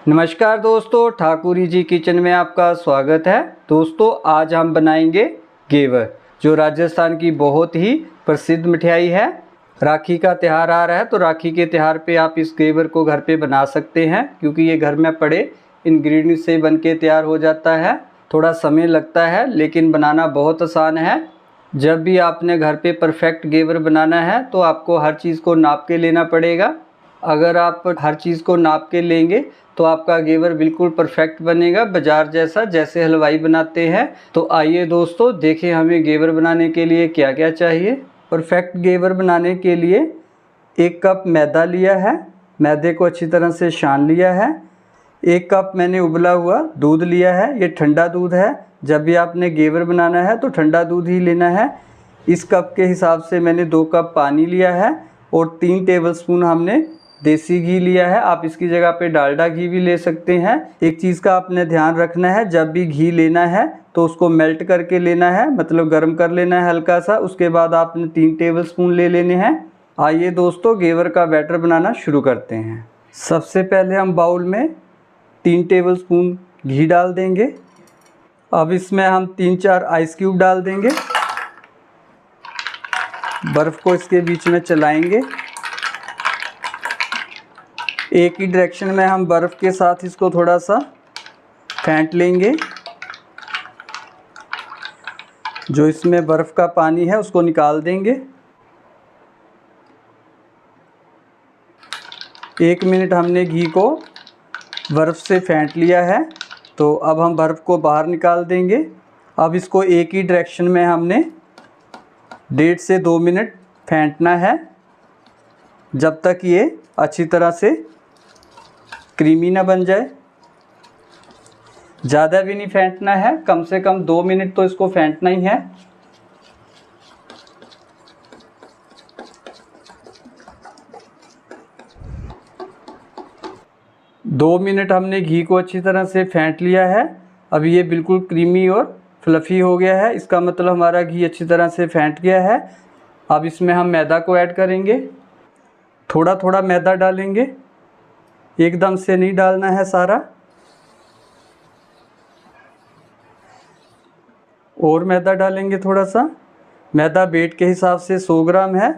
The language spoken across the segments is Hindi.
नमस्कार दोस्तों, ठाकुरी जी किचन में आपका स्वागत है। दोस्तों आज हम बनाएंगे घेवर, जो राजस्थान की बहुत ही प्रसिद्ध मिठाई है। राखी का त्यौहार आ रहा है, तो राखी के त्यौहार पे आप इस घेवर को घर पे बना सकते हैं, क्योंकि ये घर में पड़े इंग्रेडिएंट से बन के तैयार हो जाता है। थोड़ा समय लगता है लेकिन बनाना बहुत आसान है। जब भी आपने घर पे परफेक्ट घेवर बनाना है तो आपको हर चीज़ को नाप के लेना पड़ेगा। अगर आप हर चीज़ को नाप के लेंगे तो आपका घेवर बिल्कुल परफेक्ट बनेगा, बाज़ार जैसा, जैसे हलवाई बनाते हैं। तो आइए दोस्तों देखें हमें घेवर बनाने के लिए क्या क्या चाहिए। परफेक्ट घेवर बनाने के लिए 1 कप मैदा लिया है, मैदे को अच्छी तरह से छान लिया है। 1 कप मैंने उबला हुआ दूध लिया है, ये ठंडा दूध है। जब भी आपने घेवर बनाना है तो ठंडा दूध ही लेना है। इस कप के हिसाब से मैंने 2 कप पानी लिया है और 3 टेबलस्पून हमने देसी घी लिया है। आप इसकी जगह पे डालडा घी भी ले सकते हैं। एक चीज़ का आपने ध्यान रखना है, जब भी घी लेना है तो उसको मेल्ट करके लेना है, मतलब गर्म कर लेना है हल्का सा। उसके बाद आपने 3 टेबलस्पून ले लेने हैं। आइए दोस्तों घेवर का बैटर बनाना शुरू करते हैं। सबसे पहले हम बाउल में 3 टेबलस्पून घी डाल देंगे। अब इसमें हम 3-4 आइस क्यूब डाल देंगे। बर्फ़ को इसके बीच में चलाएंगे। एक ही डायरेक्शन में हम बर्फ़ के साथ इसको थोड़ा सा फेंट लेंगे। जो इसमें बर्फ़ का पानी है उसको निकाल देंगे। 1 मिनट हमने घी को बर्फ़ से फेंट लिया है, तो अब हम बर्फ़ को बाहर निकाल देंगे। अब इसको एक ही डायरेक्शन में हमने 1.5 से 2 मिनट फेंटना है, जब तक ये अच्छी तरह से क्रीमी ना बन जाए। ज़्यादा भी नहीं फेंटना है, कम से कम 2 मिनट तो इसको फेंटना ही है। दो मिनट हमने घी को अच्छी तरह से फेंट लिया है। अब ये बिल्कुल क्रीमी और फ्लफ़ी हो गया है, इसका मतलब हमारा घी अच्छी तरह से फेंट गया है। अब इसमें हम मैदा को ऐड करेंगे। थोड़ा थोड़ा मैदा डालेंगे, एकदम से नहीं डालना है सारा। और मैदा डालेंगे थोड़ा सा। मैदा वेट के हिसाब से 100 ग्राम है।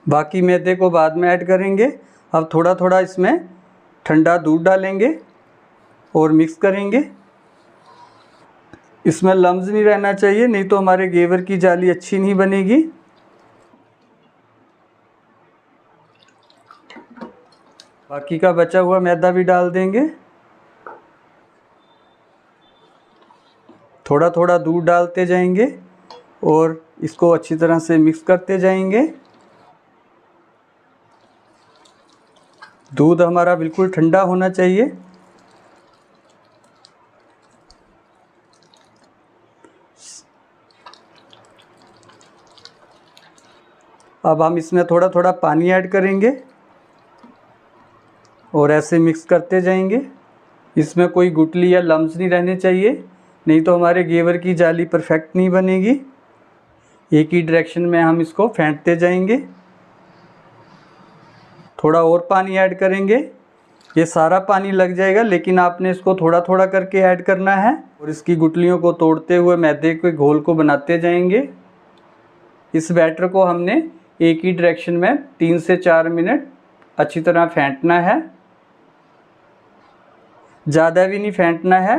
बाकी मैदे को बाद में ऐड करेंगे। अब थोड़ा थोड़ा इसमें ठंडा दूध डालेंगे और मिक्स करेंगे। इसमें लम्स नहीं रहना चाहिए, नहीं तो हमारे घेवर की जाली अच्छी नहीं बनेगी। बाकी का बचा हुआ मैदा भी डाल देंगे। थोड़ा थोड़ा दूध डालते जाएंगे और इसको अच्छी तरह से मिक्स करते जाएंगे। दूध हमारा बिल्कुल ठंडा होना चाहिए। अब हम इसमें थोड़ा थोड़ा पानी ऐड करेंगे और ऐसे मिक्स करते जाएंगे। इसमें कोई गुठली या लम्स नहीं रहने चाहिए, नहीं तो हमारे घेवर की जाली परफेक्ट नहीं बनेगी। एक ही डायरेक्शन में हम इसको फेंटते जाएंगे। थोड़ा और पानी ऐड करेंगे। ये सारा पानी लग जाएगा, लेकिन आपने इसको थोड़ा थोड़ा करके ऐड करना है और इसकी गुठलियों को तोड़ते हुए मैदे के घोल को बनाते जाएंगे। इस बैटर को हमने एक ही डायरेक्शन में 3 से 4 मिनट अच्छी तरह फेंटना है। ज़्यादा भी नहीं फेंटना है,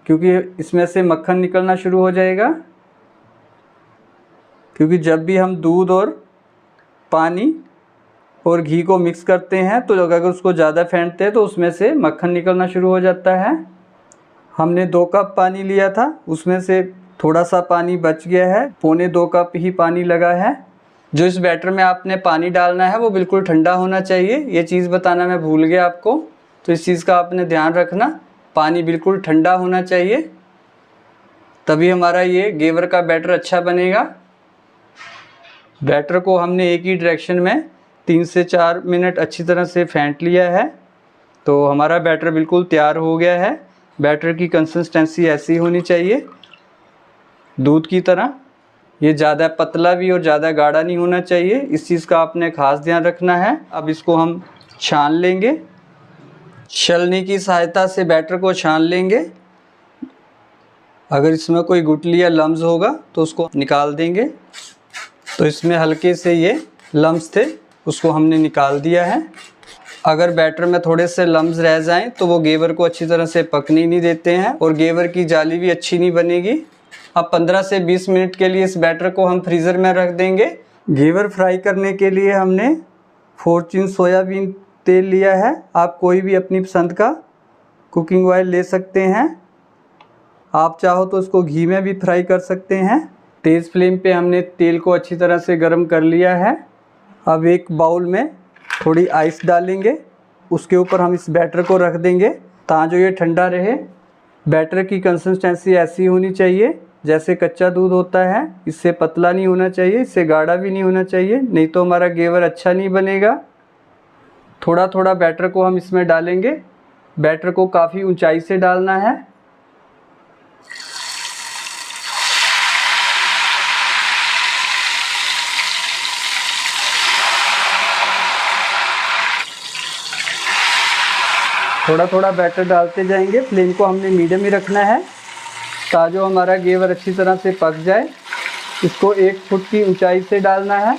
क्योंकि इसमें से मक्खन निकलना शुरू हो जाएगा। क्योंकि जब भी हम दूध और पानी और घी को मिक्स करते हैं तो अगर उसको ज़्यादा फेंटते हैं तो उसमें से मक्खन निकलना शुरू हो जाता है। हमने 2 कप पानी लिया था, उसमें से थोड़ा सा पानी बच गया है, 2.25 कप ही पानी लगा है। जो इस बैटर में आपने पानी डालना है वो बिल्कुल ठंडा होना चाहिए। ये चीज़ बताना मैं भूल गया आपको, तो इस चीज़ का आपने ध्यान रखना। पानी बिल्कुल ठंडा होना चाहिए, तभी हमारा ये घेवर का बैटर अच्छा बनेगा। बैटर को हमने एक ही डायरेक्शन में 3 से 4 मिनट अच्छी तरह से फेंट लिया है, तो हमारा बैटर बिल्कुल तैयार हो गया है। बैटर की कंसिस्टेंसी ऐसी होनी चाहिए, दूध की तरह। ये ज़्यादा पतला भी और ज़्यादा गाढ़ा नहीं होना चाहिए, इस चीज़ का आपने खास ध्यान रखना है। अब इसको हम छान लेंगे, छलनी की सहायता से बैटर को छान लेंगे। अगर इसमें कोई गुठली या लम्स होगा तो उसको निकाल देंगे। तो इसमें हल्के से ये लम्स थे, उसको हमने निकाल दिया है। अगर बैटर में थोड़े से लम्स रह जाएं तो वो घेवर को अच्छी तरह से पकने नहीं देते हैं और घेवर की जाली भी अच्छी नहीं बनेगी। अब 15 से 20 मिनट के लिए इस बैटर को हम फ्रीज़र में रख देंगे। घेवर फ्राई करने के लिए हमने फॉर्च्यून सोयाबीन तेल लिया है। आप कोई भी अपनी पसंद का कुकिंग ऑयल ले सकते हैं। आप चाहो तो उसको घी में भी फ्राई कर सकते हैं। तेज़ फ्लेम पे हमने तेल को अच्छी तरह से गर्म कर लिया है। अब एक बाउल में थोड़ी आइस डालेंगे, उसके ऊपर हम इस बैटर को रख देंगे ताकि ये ठंडा रहे। बैटर की कंसिस्टेंसी ऐसी होनी चाहिए जैसे कच्चा दूध होता है, इससे पतला नहीं होना चाहिए, इससे गाढ़ा भी नहीं होना चाहिए, नहीं तो हमारा घेवर अच्छा नहीं बनेगा। थोड़ा थोड़ा बैटर को हम इसमें डालेंगे। बैटर को काफ़ी ऊंचाई से डालना है। थोड़ा थोड़ा बैटर डालते जाएंगे। फ्लेम को हमने मीडियम ही रखना है ताकि हमारा घेवर अच्छी तरह से पक जाए। इसको 1 फुट की ऊंचाई से डालना है।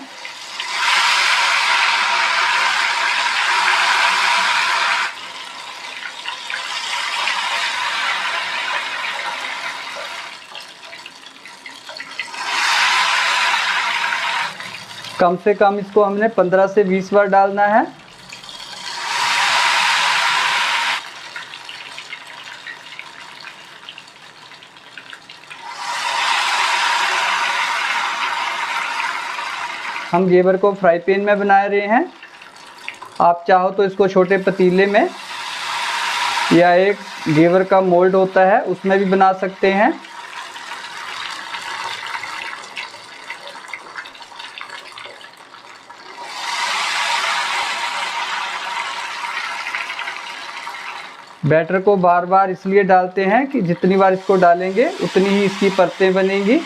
कम से कम इसको हमने 15 से 20 बार डालना है। हम घेवर को फ्राई पैन में बना रहे हैं। आप चाहो तो इसको छोटे पतीले में या एक घेवर का मोल्ड होता है उसमें भी बना सकते हैं। बैटर को बार बार इसलिए डालते हैं कि जितनी बार इसको डालेंगे उतनी ही इसकी परतें बनेंगी।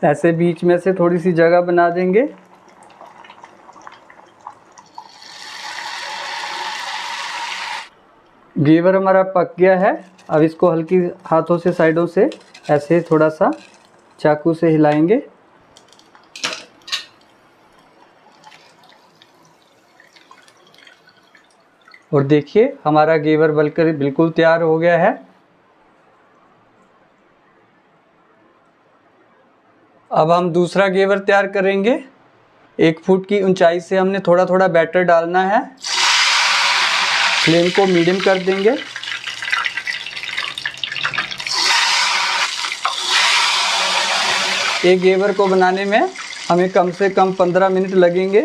ऐसे बीच में से थोड़ी सी जगह बना देंगे। घेवर हमारा पक गया है। अब इसको हल्की हाथों से साइडों से ऐसे थोड़ा सा चाकू से हिलाएंगे। और देखिए हमारा घेवर बनकर बिल्कुल तैयार हो गया है। अब हम दूसरा घेवर तैयार करेंगे। 1 फुट की ऊंचाई से हमने थोड़ा थोड़ा बैटर डालना है। फ्लेम को मीडियम कर देंगे। एक घेवर को बनाने में हमें कम से कम 15 मिनट लगेंगे।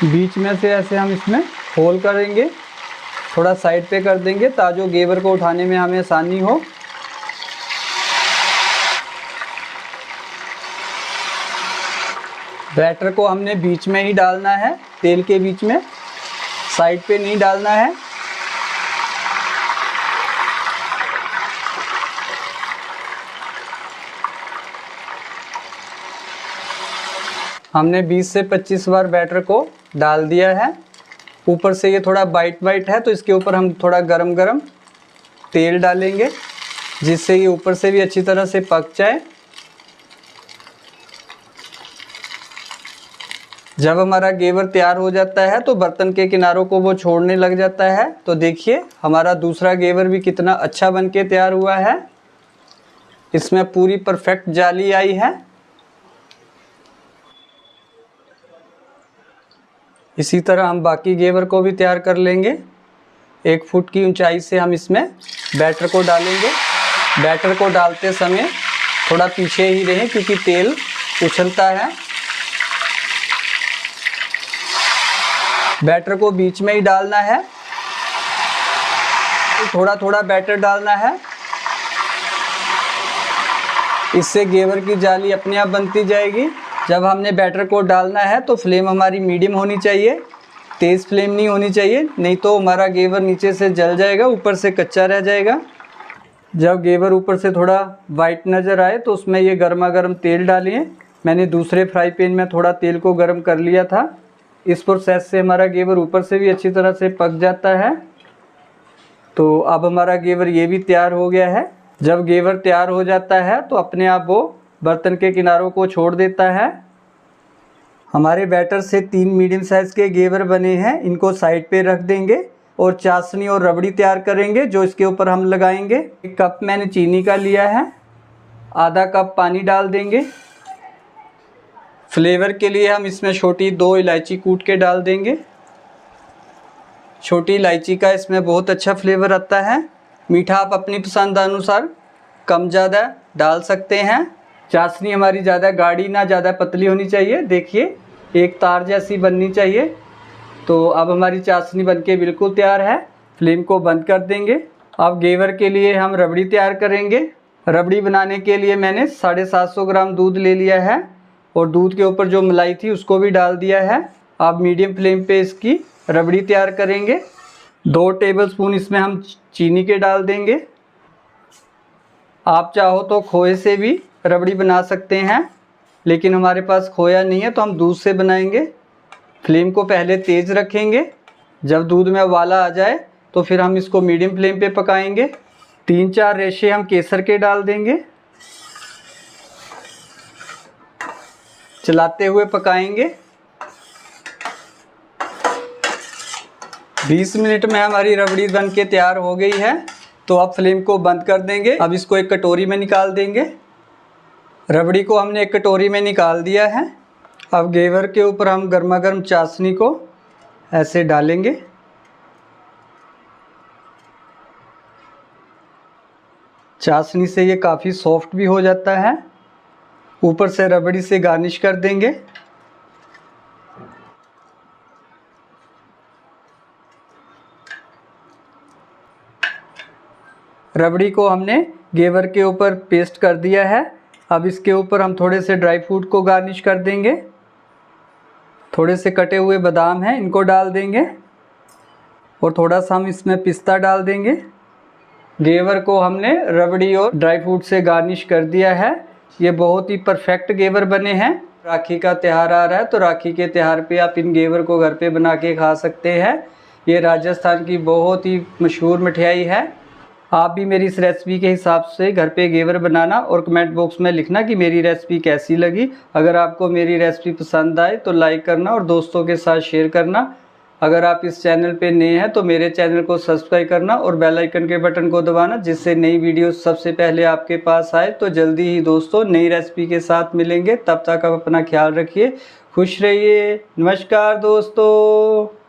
बीच में से ऐसे हम इसमें होल करेंगे, थोड़ा साइड पे कर देंगे ताकि घेवर को उठाने में हमें आसानी हो। बैटर को हमने बीच में ही डालना है, तेल के बीच में, साइड पे नहीं डालना है। हमने 20 से 25 बार बैटर को डाल दिया है। ऊपर से ये थोड़ा वाइट वाइट है तो इसके ऊपर हम थोड़ा गरम गरम तेल डालेंगे जिससे ये ऊपर से भी अच्छी तरह से पक जाए। जब हमारा घेवर तैयार हो जाता है तो बर्तन के किनारों को वो छोड़ने लग जाता है। तो देखिए हमारा दूसरा घेवर भी कितना अच्छा बनके तैयार हुआ है। इसमें पूरी परफेक्ट जाली आई है। इसी तरह हम बाकी घेवर को भी तैयार कर लेंगे। 1 फुट की ऊंचाई से हम इसमें बैटर को डालेंगे। बैटर को डालते समय थोड़ा पीछे ही रहें क्योंकि तेल उछलता है। बैटर को बीच में ही डालना है, थोड़ा थोड़ा बैटर डालना है। इससे घेवर की जाली अपने आप बनती जाएगी। जब हमने बैटर को डालना है तो फ्लेम हमारी मीडियम होनी चाहिए, तेज़ फ्लेम नहीं होनी चाहिए, नहीं तो हमारा घेवर नीचे से जल जाएगा, ऊपर से कच्चा रह जाएगा। जब घेवर ऊपर से थोड़ा वाइट नज़र आए तो उसमें ये गर्मा गर्म तेल डालिए। मैंने दूसरे फ्राई पैन में थोड़ा तेल को गर्म कर लिया था। इस प्रोसेस से हमारा घेवर ऊपर से भी अच्छी तरह से पक जाता है। तो अब हमारा घेवर ये भी तैयार हो गया है। जब घेवर तैयार हो जाता है तो अपने आप वो बर्तन के किनारों को छोड़ देता है। हमारे बैटर से 3 मीडियम साइज़ के घेवर बने हैं। इनको साइड पे रख देंगे और चाशनी और रबड़ी तैयार करेंगे जो इसके ऊपर हम लगाएंगे। 1 कप मैंने चीनी का लिया है, आधा कप पानी डाल देंगे। फ्लेवर के लिए हम इसमें छोटी 2 इलायची कूट के डाल देंगे। छोटी इलायची का इसमें बहुत अच्छा फ्लेवर आता है। मीठा आप अपनी पसंद अनुसार कम ज़्यादा डाल सकते हैं। चाशनी हमारी ज़्यादा गाढ़ी ना ज़्यादा पतली होनी चाहिए। देखिए एक तार जैसी बननी चाहिए। तो अब हमारी चाशनी बनके बिल्कुल तैयार है। फ्लेम को बंद कर देंगे। अब घेवर के लिए हम रबड़ी तैयार करेंगे। रबड़ी बनाने के लिए मैंने 750 ग्राम दूध ले लिया है और दूध के ऊपर जो मलाई थी उसको भी डाल दिया है। अब मीडियम फ्लेम पे इसकी रबड़ी तैयार करेंगे। 2 टेबलस्पून इसमें हम चीनी के डाल देंगे। आप चाहो तो खोए से भी रबड़ी बना सकते हैं, लेकिन हमारे पास खोया नहीं है तो हम दूध से बनाएंगे। फ्लेम को पहले तेज़ रखेंगे। जब दूध में उबाला आ जाए तो फिर हम इसको मीडियम फ्लेम पे पकाएंगे। 3-4 रेशे हम केसर के डाल देंगे। चलाते हुए पकाएंगे। 20 मिनट में हमारी रबड़ी बन के तैयार हो गई है। तो अब फ्लेम को बंद कर देंगे। अब इसको एक कटोरी में निकाल देंगे। रबड़ी को हमने एक कटोरी में निकाल दिया है। अब घेवर के ऊपर हम गर्मा गर्म चाशनी को ऐसे डालेंगे। चाशनी से ये काफ़ी सॉफ्ट भी हो जाता है। ऊपर से रबड़ी से गार्निश कर देंगे। रबड़ी को हमने घेवर के ऊपर पेस्ट कर दिया है। अब इसके ऊपर हम थोड़े से ड्राई फ्रूट को गार्निश कर देंगे। थोड़े से कटे हुए बादाम हैं, इनको डाल देंगे और थोड़ा सा हम इसमें पिस्ता डाल देंगे। घेवर को हमने रबड़ी और ड्राई फ्रूट से गार्निश कर दिया है। ये बहुत ही परफेक्ट घेवर बने हैं। राखी का त्यौहार आ रहा है तो राखी के त्यौहार पे आप इन घेवर को घर पे बना के खा सकते हैं। ये राजस्थान की बहुत ही मशहूर मिठाई है। आप भी मेरी इस रेसिपी के हिसाब से घर पे घेवर बनाना और कमेंट बॉक्स में लिखना कि मेरी रेसिपी कैसी लगी। अगर आपको मेरी रेसिपी पसंद आए तो लाइक करना और दोस्तों के साथ शेयर करना। अगर आप इस चैनल पे नए हैं तो मेरे चैनल को सब्सक्राइब करना और बेल आइकन के बटन को दबाना, जिससे नई वीडियो सबसे पहले आपके पास आए। तो जल्दी ही दोस्तों नई रेसिपी के साथ मिलेंगे। तब तक आप अपना ख्याल रखिए, खुश रहिए। नमस्कार दोस्तों।